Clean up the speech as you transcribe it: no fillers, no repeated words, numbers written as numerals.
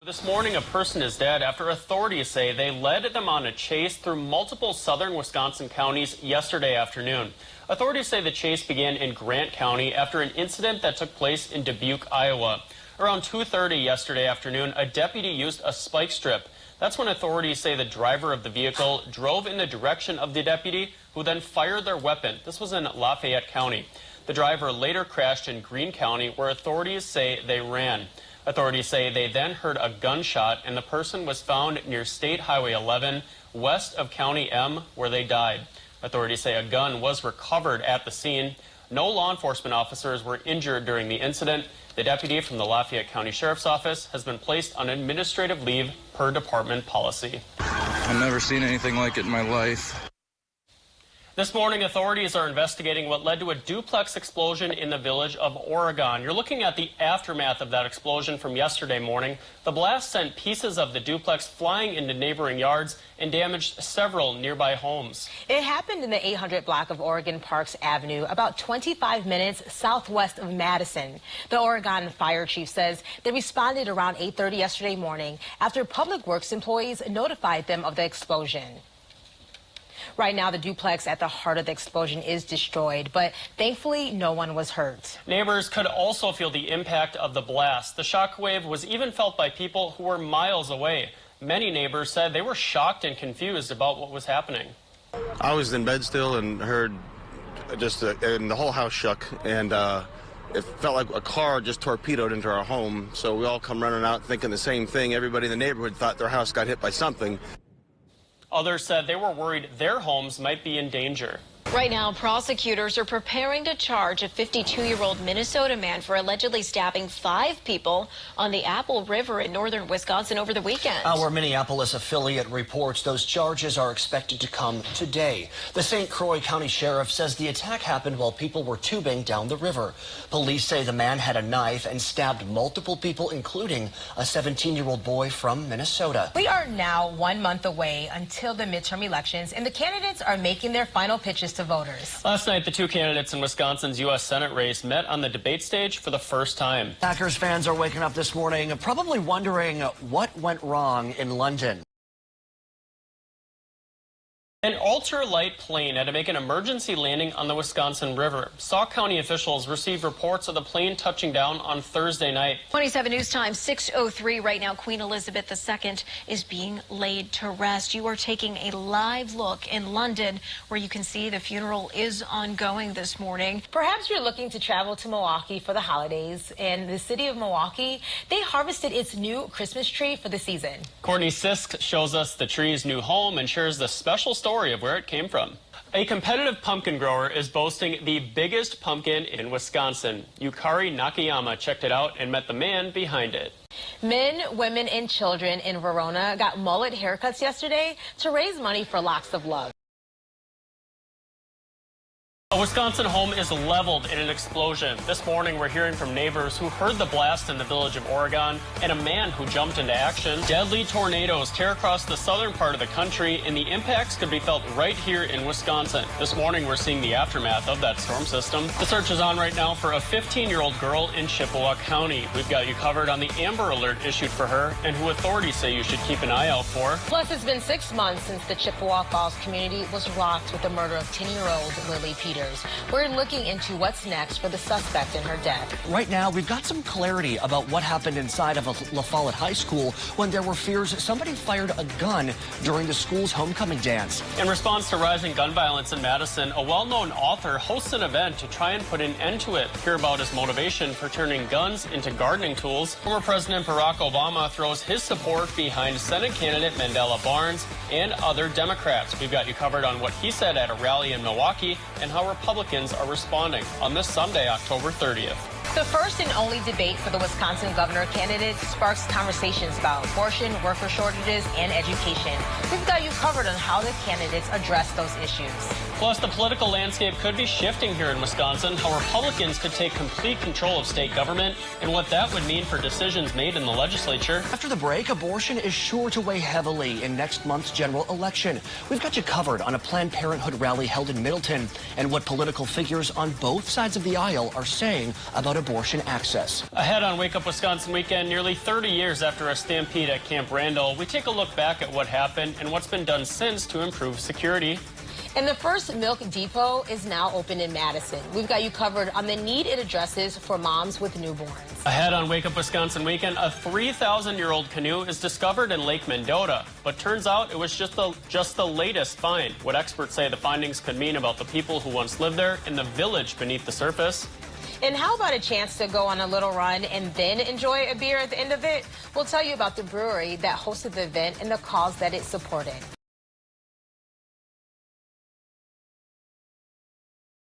This morning, a person is dead after authorities say they led them on a chase through multiple southern Wisconsin counties yesterday afternoon. Authorities say the chase began in Grant County after an incident that took place in Dubuque, Iowa. Around 2:30 yesterday afternoon, a deputy used a spike strip. That's when authorities say the driver of the vehicle drove in the direction of the deputy, who then fired their weapon. This was in Lafayette County. The driver later crashed in Greene County, where authorities say they ran. Authorities say they then heard a gunshot, and the person was found near State Highway 11, west of County M, where they died. Authorities say a gun was recovered at the scene. No law enforcement officers were injured during the incident. The deputy from the Lafayette County Sheriff's Office has been placed on administrative leave per department policy. I've never seen anything like it in my life. This morning, authorities are investigating what led to a duplex explosion in the village of Oregon. You're looking at the aftermath of that explosion from yesterday morning. The blast sent pieces of the duplex flying into neighboring yards and damaged several nearby homes. It happened in the 800 block of Oregon Parks Avenue, about 25 minutes southwest of Madison. The Oregon fire chief says they responded around 8:30 yesterday morning after Public Works employees notified them of the explosion. Right now, the duplex at the heart of the explosion is destroyed, but thankfully, no one was hurt. Neighbors could also feel the impact of the blast. The shockwave was even felt by people who were miles away. Many neighbors said they were shocked and confused about what was happening. I was in bed still and heard and the whole house shook, and it felt like a car just torpedoed into our home. So we all come running out thinking the same thing. Everybody in the neighborhood thought their house got hit by something. Others said they were worried their homes might be in danger. Right now, prosecutors are preparing to charge a 52-year-old Minnesota man for allegedly stabbing 5 people on the Apple River in northern Wisconsin over the weekend. Our Minneapolis affiliate reports those charges are expected to come today. The St. Croix County Sheriff says the attack happened while people were tubing down the river. Police say the man had a knife and stabbed multiple people, including a 17-year-old boy from Minnesota. We are now 1 month away until the midterm elections, and the candidates are making their final pitches to voters. Last night, the two candidates in Wisconsin's U.S. Senate race met on the debate stage for the first time. Packers fans are waking up this morning probably wondering what went wrong in London. An ultralight plane had to make an emergency landing on the Wisconsin River. Sauk County officials received reports of the plane touching down on Thursday night. 27 News Time, 6:03 right now. Queen Elizabeth II is being laid to rest. You are taking a live look in London, where you can see the funeral is ongoing this morning. Perhaps you're looking to travel to Milwaukee for the holidays, and the city of Milwaukee, they harvested its new Christmas tree for the season. Courtney Sisk shows us the tree's new home and shares the special story of where it came from. A competitive pumpkin grower is boasting the biggest pumpkin in Wisconsin. Yukari Nakayama checked it out and met the man behind it. Men, women, and children in Verona got mullet haircuts yesterday to raise money for Locks of Love. A Wisconsin home is leveled in an explosion. This morning, we're hearing from neighbors who heard the blast in the village of Oregon and a man who jumped into action. Deadly tornadoes tear across the southern part of the country, and the impacts could be felt right here in Wisconsin. This morning, we're seeing the aftermath of that storm system. The search is on right now for a 15-year-old girl in Chippewa County. We've got you covered on the Amber Alert issued for her and who authorities say you should keep an eye out for. Plus, it's been 6 months since the Chippewa Falls community was rocked with the murder of 10-year-old Lily Peters. We're looking into what's next for the suspect in her death. Right now, we've got some clarity about what happened inside of a La Follette High School when there were fears somebody fired a gun during the school's homecoming dance. In response to rising gun violence in Madison, a well-known author hosts an event to try and put an end to it. Hear about his motivation for turning guns into gardening tools. Former President Barack Obama throws his support behind Senate candidate Mandela Barnes and other Democrats. We've got you covered on what he said at a rally in Milwaukee and how Republicans are responding on this Sunday, October 30th. The first and only debate for the Wisconsin governor candidate sparks conversations about abortion, worker shortages, and education. We've got you covered on how the candidates address those issues. Plus, the political landscape could be shifting here in Wisconsin, how Republicans could take complete control of state government, and what that would mean for decisions made in the legislature. After the break, abortion is sure to weigh heavily in next month's general election. We've got you covered on a Planned Parenthood rally held in Middleton and what political figures on both sides of the aisle are saying about abortion. abortion access. Ahead on Wake Up Wisconsin Weekend, nearly 30 years after a stampede at Camp Randall, we take a look back at what happened and what's been done since to improve security. And the first milk depot is now open in Madison. We've got you covered on the need it addresses for moms with newborns. Ahead on Wake Up Wisconsin Weekend, a 3,000-year-old canoe is discovered in Lake Mendota, but turns out it was just the latest find. What experts say the findings could mean about the people who once lived there in the village beneath the surface. And how about a chance to go on a little run and then enjoy a beer at the end of it? We'll tell you about the brewery that hosted the event and the cause that it supported.